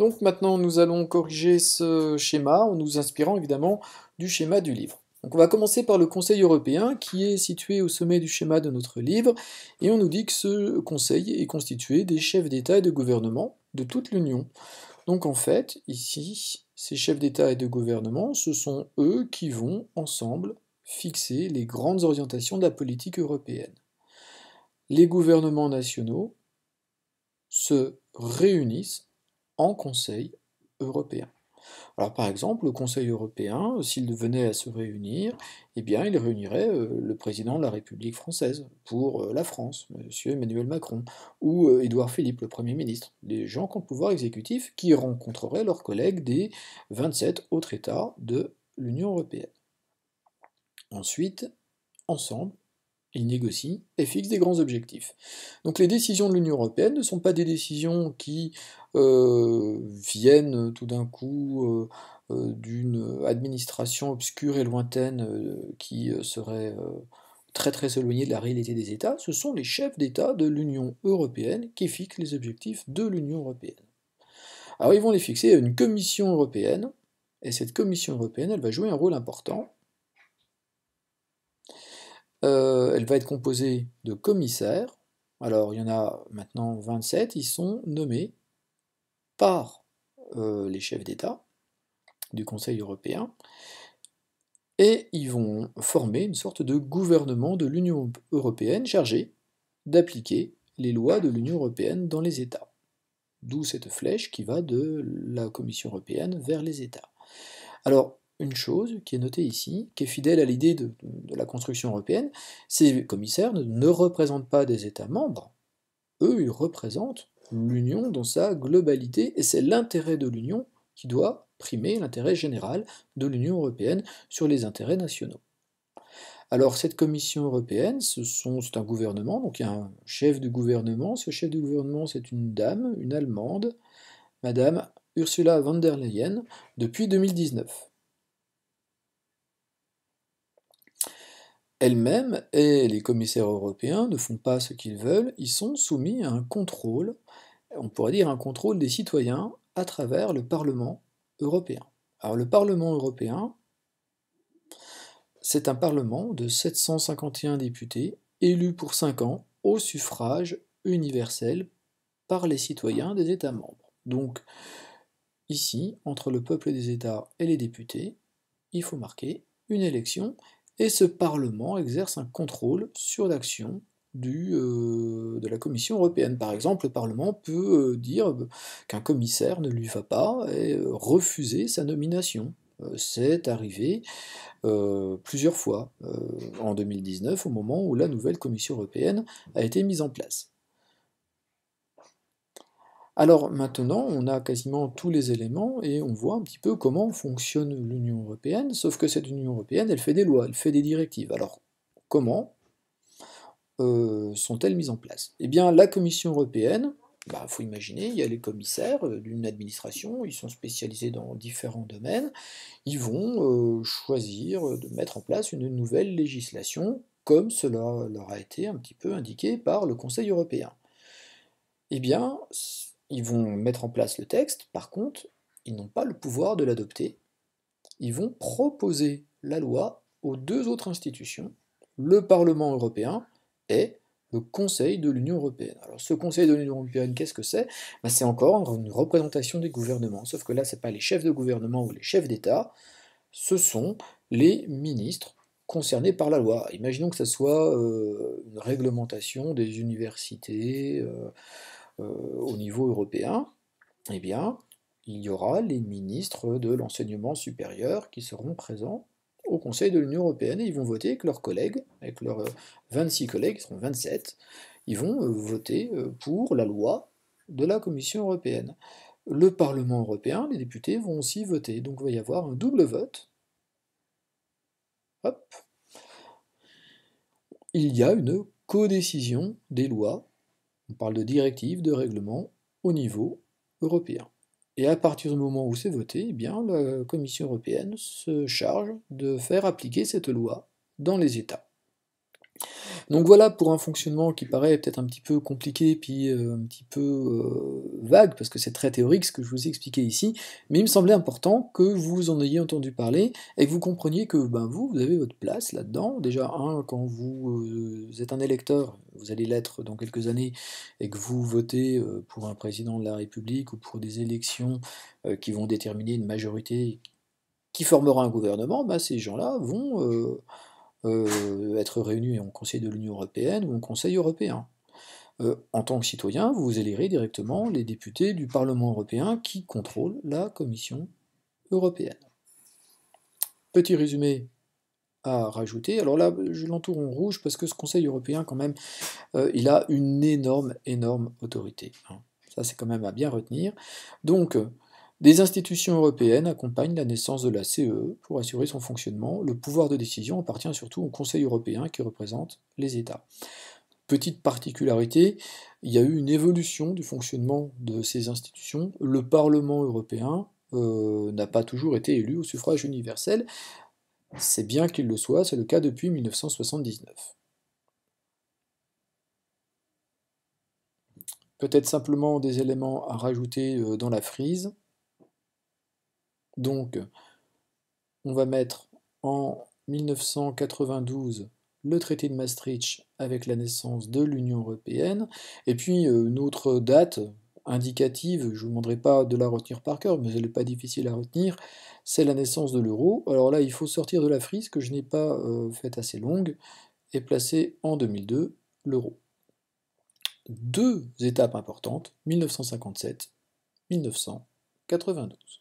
Donc maintenant, nous allons corriger ce schéma en nous inspirant évidemment du schéma du livre. Donc on va commencer par le Conseil européen qui est situé au sommet du schéma de notre livre et on nous dit que ce Conseil est constitué des chefs d'État et de gouvernement de toute l'Union. Donc en fait, ici, ces chefs d'État et de gouvernement, ce sont eux qui vont ensemble fixer les grandes orientations de la politique européenne. Les gouvernements nationaux se réunissent en Conseil européen. Alors par exemple, le Conseil européen, s'il venait à se réunir, eh bien il réunirait le président de la République française pour la France, Monsieur Emmanuel Macron, ou Édouard Philippe, le Premier ministre, des gens qui ont le pouvoir exécutif qui rencontreraient leurs collègues des 27 autres États de l'Union européenne. Ensuite, ensemble, ils négocient et fixent des grands objectifs. Donc les décisions de l'Union européenne ne sont pas des décisions qui viennent tout d'un coup d'une administration obscure et lointaine qui serait très très éloignée de la réalité des États, ce sont les chefs d'État de l'Union européenne qui fixent les objectifs de l'Union européenne. Alors ils vont les fixer à une commission européenne, et cette commission européenne, elle va jouer un rôle important. Elle va être composée de commissaires. Alors, il y en a maintenant 27, ils sont nommés par les chefs d'État du Conseil européen, et ils vont former une sorte de gouvernement de l'Union européenne chargé d'appliquer les lois de l'Union européenne dans les États. D'où cette flèche qui va de la Commission européenne vers les États. Alors, une chose qui est notée ici, qui est fidèle à l'idée de la construction européenne, ces commissaires ne représentent pas des États membres, eux ils représentent l'Union dans sa globalité, et c'est l'intérêt de l'Union qui doit primer l'intérêt général de l'Union européenne sur les intérêts nationaux. Alors cette Commission européenne, c'est un gouvernement, donc il y a un chef de gouvernement, ce chef de gouvernement c'est une dame, une Allemande, Madame Ursula von der Leyen, depuis 2019. Elle-même et les commissaires européens ne font pas ce qu'ils veulent, ils sont soumis à un contrôle, on pourrait dire un contrôle des citoyens à travers le Parlement européen. Alors le Parlement européen, c'est un parlement de 751 députés, élus pour 5 ans, au suffrage universel par les citoyens des États membres. Donc ici, entre le peuple des États et les députés, il faut marquer une élection, et ce Parlement exerce un contrôle sur l'action de la Commission européenne. Par exemple, le Parlement peut dire qu'un commissaire ne lui va pas et refuser sa nomination. C'est arrivé plusieurs fois en 2019, au moment où la nouvelle Commission européenne a été mise en place. Alors maintenant, on a quasiment tous les éléments et on voit un petit peu comment fonctionne l'Union européenne, sauf que cette Union européenne, elle fait des lois, elle fait des directives. Alors comment sont-elles mises en place? Eh bien, la Commission européenne, faut imaginer, il y a les commissaires d'une administration, ils sont spécialisés dans différents domaines, ils vont choisir de mettre en place une nouvelle législation, comme cela leur a été un petit peu indiqué par le Conseil européen. Eh bien, ils vont mettre en place le texte, par contre, ils n'ont pas le pouvoir de l'adopter. Ils vont proposer la loi aux deux autres institutions, le Parlement européen et le Conseil de l'Union européenne. Alors ce Conseil de l'Union européenne, qu'est-ce que c'est? C'est encore une représentation des gouvernements, sauf que là, ce n'est pas les chefs de gouvernement ou les chefs d'État, ce sont les ministres concernés par la loi. Imaginons que ce soit une réglementation des universités, au niveau européen, eh bien, il y aura les ministres de l'enseignement supérieur qui seront présents au Conseil de l'Union européenne et ils vont voter avec leurs collègues, avec leurs 26 collègues, ils seront 27, ils vont voter pour la loi de la Commission européenne. Le Parlement européen, les députés vont aussi voter, donc il va y avoir un double vote. Hop. Il y a une codécision des lois, on parle de directives, de règlements, au niveau européen. Et à partir du moment où c'est voté, eh bien, la Commission européenne se charge de faire appliquer cette loi dans les États. Donc voilà pour un fonctionnement qui paraît peut-être un petit peu compliqué, puis un petit peu vague, parce que c'est très théorique ce que je vous ai expliqué ici, mais il me semblait important que vous en ayez entendu parler, et que vous compreniez que ben, vous avez votre place là-dedans. Déjà, quand vous êtes un électeur, vous allez l'être dans quelques années, et que vous votez pour un président de la République, ou pour des élections qui vont déterminer une majorité qui formera un gouvernement, ben, ces gens-là vont être réunis en Conseil de l'Union européenne ou en Conseil européen. En tant que citoyen, vous élirez directement les députés du Parlement européen qui contrôlent la Commission européenne. Petit résumé à rajouter, alors là je l'entoure en rouge parce que ce Conseil européen quand même, il a une énorme autorité, hein. Ça c'est quand même à bien retenir. Donc, des institutions européennes accompagnent la naissance de la CE pour assurer son fonctionnement. Le pouvoir de décision appartient surtout au Conseil européen qui représente les États. Petite particularité, il y a eu une évolution du fonctionnement de ces institutions. Le Parlement européen n'a pas toujours été élu au suffrage universel. C'est bien qu'il le soit, c'est le cas depuis 1979. Peut-être simplement des éléments à rajouter dans la frise. Donc, on va mettre en 1992 le traité de Maastricht avec la naissance de l'Union européenne, et puis une autre date indicative, je ne vous demanderai pas de la retenir par cœur, mais elle n'est pas difficile à retenir, c'est la naissance de l'euro. Alors là, il faut sortir de la frise que je n'ai pas faite assez longue, et placer en 2002 l'euro. Deux étapes importantes, 1957, 1992.